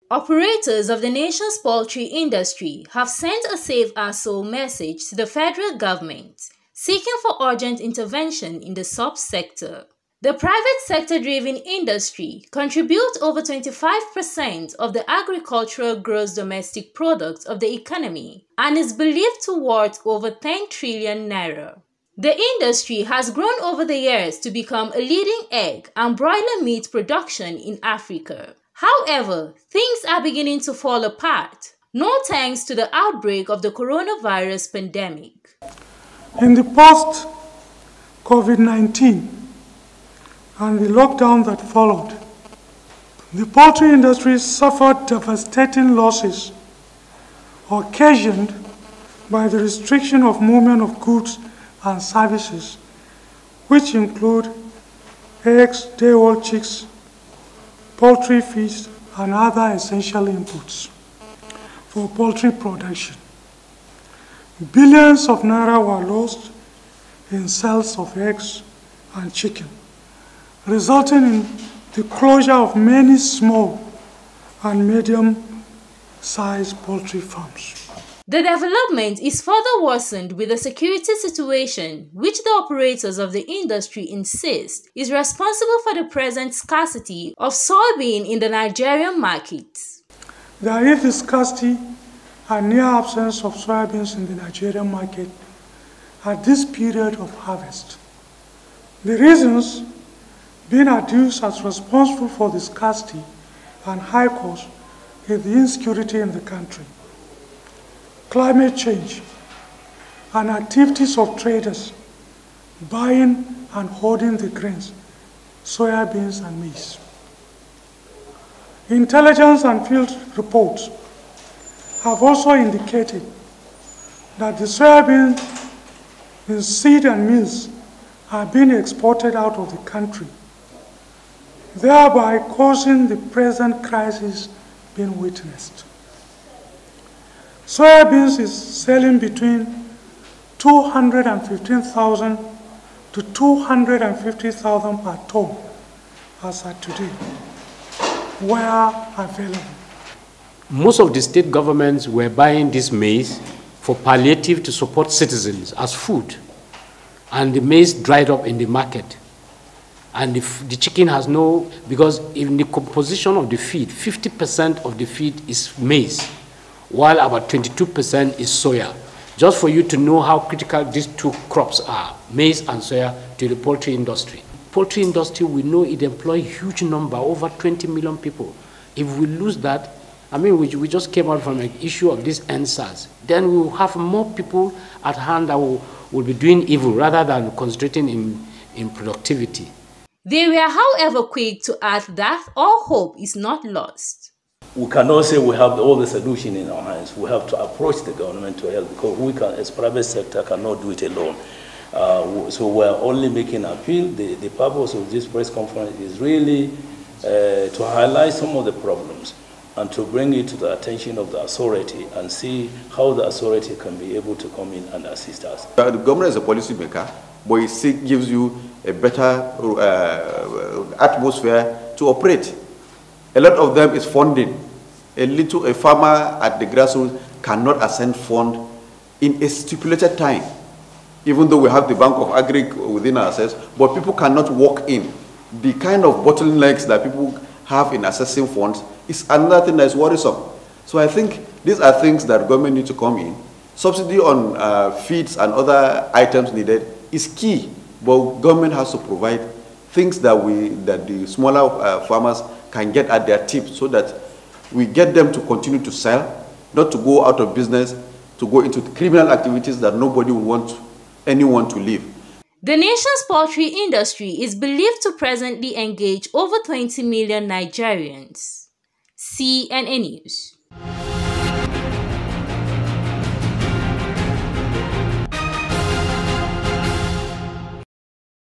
Operators of the nation's poultry industry have sent a Save Our Soul message to the federal government, seeking for urgent intervention in the subsector. The private sector-driven industry contributes over 25% of the agricultural gross domestic product of the economy and is believed to worth over 10 trillion naira. The industry has grown over the years to become a leading egg and broiler meat production in Africa. However, things are beginning to fall apart, no thanks to the outbreak of the coronavirus pandemic. In the post-COVID-19 and the lockdown that followed, the poultry industry suffered devastating losses occasioned by the restriction of movement of goods and services, which include eggs, day-old chicks, poultry feeds, and other essential inputs for poultry production. Billions of naira were lost in sales of eggs and chicken, resulting in the closure of many small and medium-sized poultry farms. The development is further worsened with the security situation, which the operators of the industry insist is responsible for the present scarcity of soybean in the Nigerian market. There is the scarcity and near absence of soybeans in the Nigerian market at this period of harvest. The reasons being adduced as responsible for the scarcity and high cost is the insecurity in the country, climate change, and activities of traders buying and holding the grains, soybeans and maize. Intelligence and field reports have also indicated that the soybean in seed and meals are being exported out of the country, thereby causing the present crisis being witnessed. Soybeans is selling between 215,000 to 250,000 per ton as at today, where available. Most of the state governments were buying this maize for palliative to support citizens as food, and the maize dried up in the market. And the chicken has no, because in the composition of the feed, 50% of the feed is maize, while about 22% is soya. Just for you to know how critical these two crops are, maize and soya, to the poultry industry. Poultry industry, we know it employs a huge number, over 20 million people. If we lose that, I mean, we just came out from an issue of this NSAS, then we will have more people at hand that will be doing evil rather than concentrating in productivity. They were, however, quick to add that all hope is not lost. We cannot say we have all the solution in our hands. We have to approach the government to help, because we can, as private sector, cannot do it alone. So we're only making an appeal. The purpose of this press conference is really to highlight some of the problems and to bring it to the attention of the authority and see how the authority can be able to come in and assist us. The government is a policy maker, but it gives you a better atmosphere to operate. A lot of them is funding. A farmer at the grassroots cannot ascend fund in a stipulated time, even though we have the Bank of Agri within ourselves, but people cannot walk in. The kind of bottlenecks that people have in accessing funds is another thing that is worrisome. So I think these are things that government need to come in. Subsidy on feeds and other items needed is key, but government has to provide things that the smaller farmers can get at their tip, so that we get them to continue to sell, not to go out of business, to go into criminal activities that nobody would want anyone to live. The nation's poultry industry is believed to presently engage over 20 million Nigerians. CNN News.